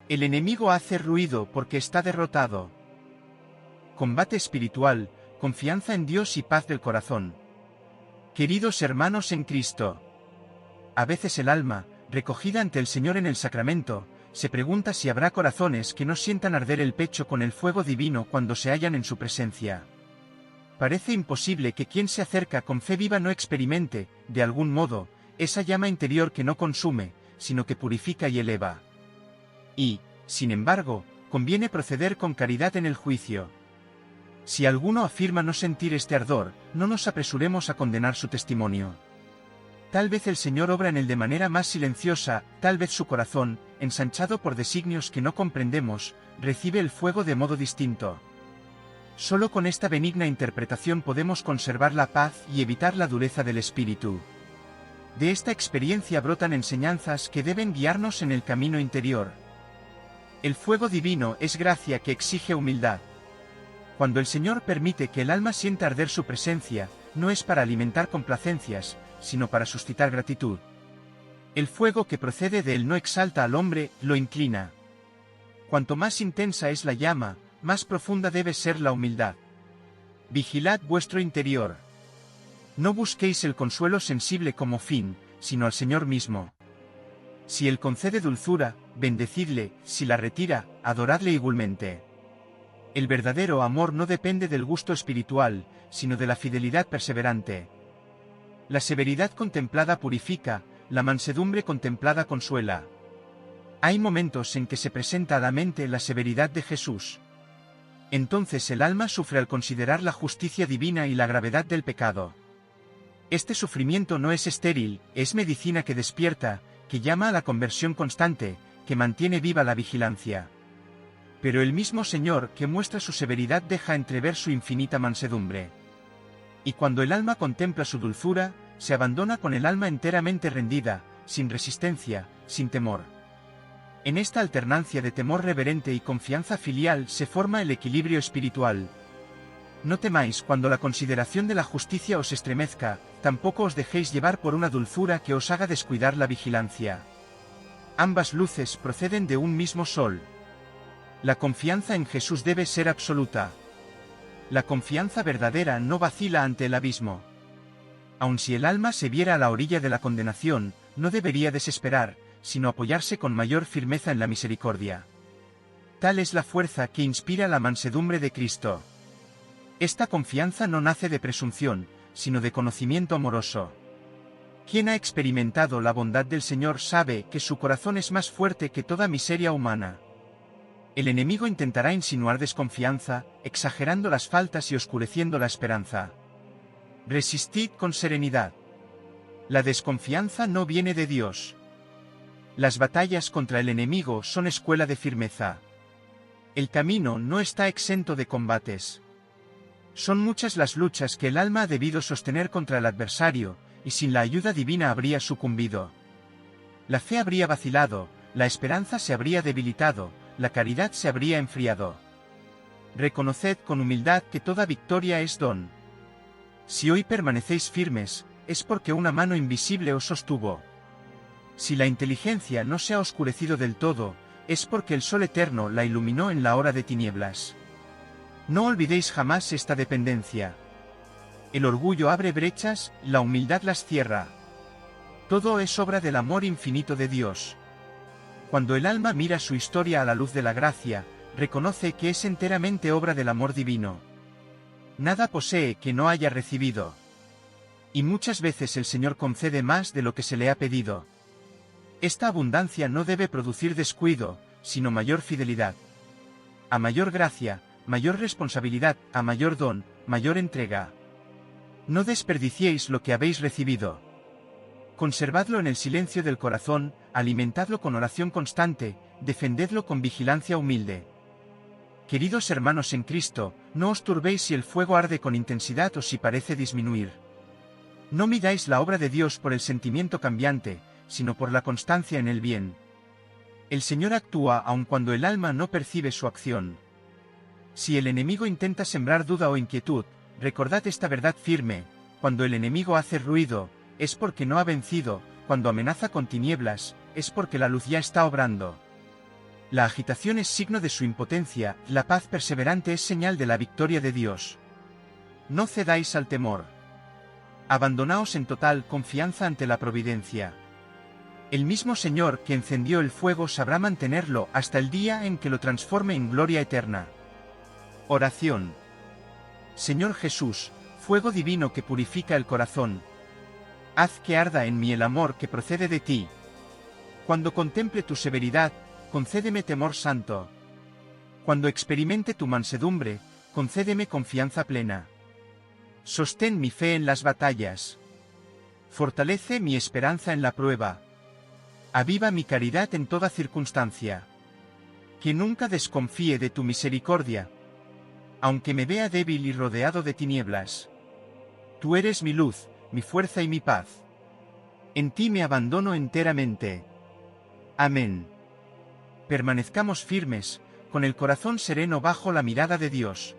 El enemigo hace ruido porque está derrotado. Combate espiritual, confianza en Dios y paz del corazón. Queridos hermanos en Cristo, a veces el alma, recogida ante el Señor en el sacramento, se pregunta si habrá corazones que no sientan arder el pecho con el fuego divino cuando se hallan en su presencia. Parece imposible que quien se acerca con fe viva no experimente, de algún modo, esa llama interior que no consume, sino que purifica y eleva. Y, sin embargo, conviene proceder con caridad en el juicio. Si alguno afirma no sentir este ardor, no nos apresuremos a condenar su testimonio. Tal vez el Señor obra en él de manera más silenciosa, tal vez su corazón, ensanchado por designios que no comprendemos, recibe el fuego de modo distinto. Solo con esta benigna interpretación podemos conservar la paz y evitar la dureza del espíritu. De esta experiencia brotan enseñanzas que deben guiarnos en el camino interior. El fuego divino es gracia que exige humildad. Cuando el Señor permite que el alma sienta arder su presencia, no es para alimentar complacencias, sino para suscitar gratitud. El fuego que procede de él no exalta al hombre, lo inclina. Cuanto más intensa es la llama, más profunda debe ser la humildad. Vigilad vuestro interior. No busquéis el consuelo sensible como fin, sino al Señor mismo. Si él concede dulzura, bendecidle; si la retira, adoradle igualmente. El verdadero amor no depende del gusto espiritual, sino de la fidelidad perseverante. La severidad contemplada purifica, la mansedumbre contemplada consuela. Hay momentos en que se presenta a la mente la severidad de Jesús. Entonces el alma sufre al considerar la justicia divina y la gravedad del pecado. Este sufrimiento no es estéril, es medicina que despierta, que llama a la conversión constante, que mantiene viva la vigilancia. Pero el mismo Señor que muestra su severidad deja entrever su infinita mansedumbre. Y cuando el alma contempla su dulzura, se abandona con el alma enteramente rendida, sin resistencia, sin temor. En esta alternancia de temor reverente y confianza filial se forma el equilibrio espiritual. No temáis cuando la consideración de la justicia os estremezca, tampoco os dejéis llevar por una dulzura que os haga descuidar la vigilancia. Ambas luces proceden de un mismo sol. La confianza en Jesús debe ser absoluta. La confianza verdadera no vacila ante el abismo. Aun si el alma se viera a la orilla de la condenación, no debería desesperar, sino apoyarse con mayor firmeza en la misericordia. Tal es la fuerza que inspira la mansedumbre de Cristo. Esta confianza no nace de presunción, sino de conocimiento amoroso. Quien ha experimentado la bondad del Señor sabe que su corazón es más fuerte que toda miseria humana. El enemigo intentará insinuar desconfianza, exagerando las faltas y oscureciendo la esperanza. Resistid con serenidad. La desconfianza no viene de Dios. Las batallas contra el enemigo son escuela de firmeza. El camino no está exento de combates. Son muchas las luchas que el alma ha debido sostener contra el adversario, y sin la ayuda divina habría sucumbido. La fe habría vacilado, la esperanza se habría debilitado, la caridad se habría enfriado. Reconoced con humildad que toda victoria es don. Si hoy permanecéis firmes, es porque una mano invisible os sostuvo. Si la inteligencia no se ha oscurecido del todo, es porque el sol eterno la iluminó en la hora de tinieblas. No olvidéis jamás esta dependencia. El orgullo abre brechas, la humildad las cierra. Todo es obra del amor infinito de Dios. Cuando el alma mira su historia a la luz de la gracia, reconoce que es enteramente obra del amor divino. Nada posee que no haya recibido. Y muchas veces el Señor concede más de lo que se le ha pedido. Esta abundancia no debe producir descuido, sino mayor fidelidad. A mayor gracia, mayor responsabilidad; a mayor don, mayor entrega. No desperdiciéis lo que habéis recibido. Conservadlo en el silencio del corazón, alimentadlo con oración constante, defendedlo con vigilancia humilde. Queridos hermanos en Cristo, no os turbéis si el fuego arde con intensidad o si parece disminuir. No midáis la obra de Dios por el sentimiento cambiante, sino por la constancia en el bien. El Señor actúa aun cuando el alma no percibe su acción. Si el enemigo intenta sembrar duda o inquietud, recordad esta verdad firme: cuando el enemigo hace ruido, es porque no ha vencido; cuando amenaza con tinieblas, es porque la luz ya está obrando. La agitación es signo de su impotencia, la paz perseverante es señal de la victoria de Dios. No cedáis al temor. Abandonaos en total confianza ante la providencia. El mismo Señor que encendió el fuego sabrá mantenerlo hasta el día en que lo transforme en gloria eterna. Oración. Señor Jesús, fuego divino que purifica el corazón, haz que arda en mí el amor que procede de ti. Cuando contemple tu severidad, concédeme temor santo. Cuando experimente tu mansedumbre, concédeme confianza plena. Sostén mi fe en las batallas. Fortalece mi esperanza en la prueba. Aviva mi caridad en toda circunstancia. Que nunca desconfíe de tu misericordia, aunque me vea débil y rodeado de tinieblas. Tú eres mi luz, mi fuerza y mi paz. En ti me abandono enteramente. Amén. Permanezcamos firmes, con el corazón sereno bajo la mirada de Dios.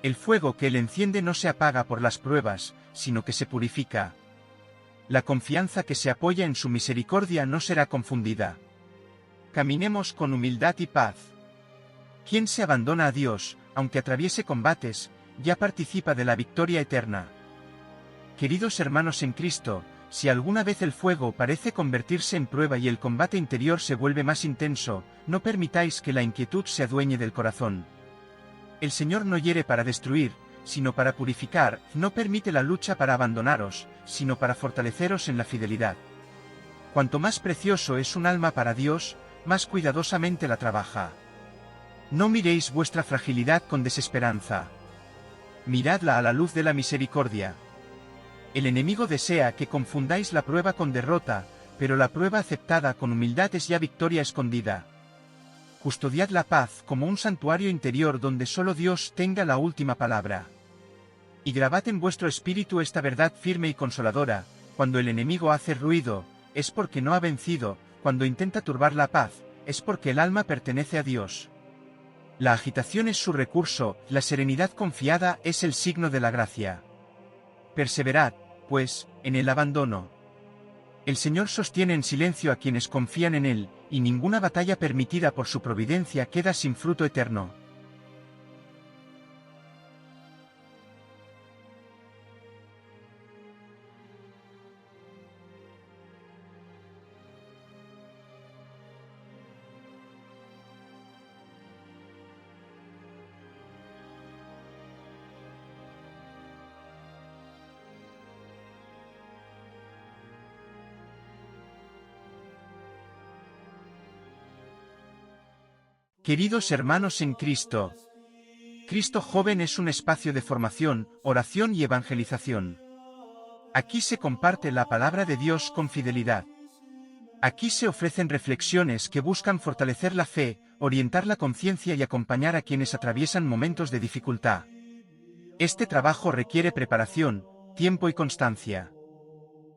El fuego que Él enciende no se apaga por las pruebas, sino que se purifica. La confianza que se apoya en su misericordia no será confundida. Caminemos con humildad y paz. Quien se abandona a Dios, aunque atraviese combates, ya participa de la victoria eterna. Queridos hermanos en Cristo, si alguna vez el fuego parece convertirse en prueba y el combate interior se vuelve más intenso, no permitáis que la inquietud se adueñe del corazón. El Señor no hiere para destruir, sino para purificar, no permite la lucha para abandonaros, sino para fortaleceros en la fidelidad. Cuanto más precioso es un alma para Dios, más cuidadosamente la trabaja. No miréis vuestra fragilidad con desesperanza. Miradla a la luz de la misericordia. El enemigo desea que confundáis la prueba con derrota, pero la prueba aceptada con humildad es ya victoria escondida. Custodiad la paz como un santuario interior donde solo Dios tenga la última palabra. Y grabad en vuestro espíritu esta verdad firme y consoladora: cuando el enemigo hace ruido, es porque no ha vencido; cuando intenta turbar la paz, es porque el alma pertenece a Dios. La agitación es su recurso, la serenidad confiada es el signo de la gracia. Perseverad, pues, en el abandono. El Señor sostiene en silencio a quienes confían en Él, y ninguna batalla permitida por su providencia queda sin fruto eterno. Queridos hermanos en Cristo, Cristo Joven es un espacio de formación, oración y evangelización. Aquí se comparte la palabra de Dios con fidelidad. Aquí se ofrecen reflexiones que buscan fortalecer la fe, orientar la conciencia y acompañar a quienes atraviesan momentos de dificultad. Este trabajo requiere preparación, tiempo y constancia.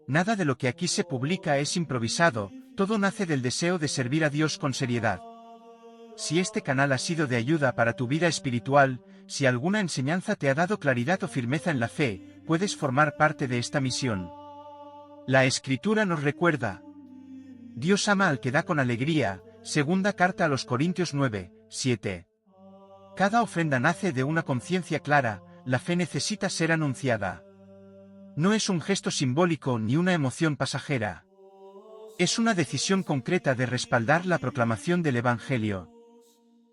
Nada de lo que aquí se publica es improvisado, todo nace del deseo de servir a Dios con seriedad. Si este canal ha sido de ayuda para tu vida espiritual, si alguna enseñanza te ha dado claridad o firmeza en la fe, puedes formar parte de esta misión. La Escritura nos recuerda: Dios ama al que da con alegría, segunda carta a los Corintios 9, 7. Cada ofrenda nace de una conciencia clara, la fe necesita ser anunciada. No es un gesto simbólico ni una emoción pasajera. Es una decisión concreta de respaldar la proclamación del Evangelio.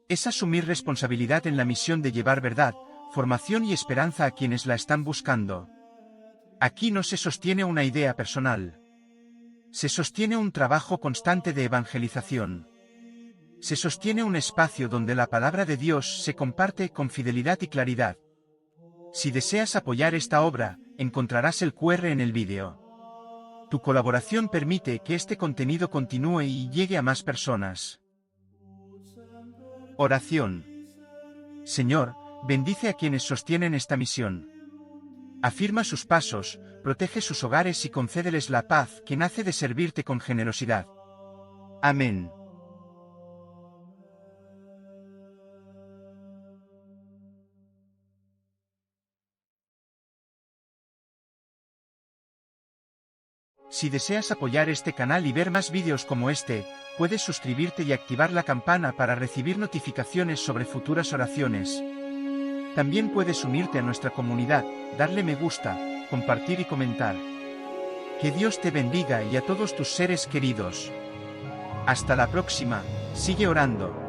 Es asumir responsabilidad en la misión de llevar verdad, formación y esperanza a quienes la están buscando. Aquí no se sostiene una idea personal. Se sostiene un trabajo constante de evangelización. Se sostiene un espacio donde la palabra de Dios se comparte con fidelidad y claridad. Si deseas apoyar esta obra, encontrarás el QR en el vídeo. Tu colaboración permite que este contenido continúe y llegue a más personas. Oración. Señor, bendice a quienes sostienen esta misión. Afirma sus pasos, protege sus hogares y concédeles la paz que nace de servirte con generosidad. Amén. Si deseas apoyar este canal y ver más vídeos como este, Puedes suscribirte y activar la campana para recibir notificaciones sobre futuras oraciones. También puedes unirte a nuestra comunidad, darle me gusta, compartir y comentar. Que Dios te bendiga y a todos tus seres queridos. Hasta la próxima, sigue orando.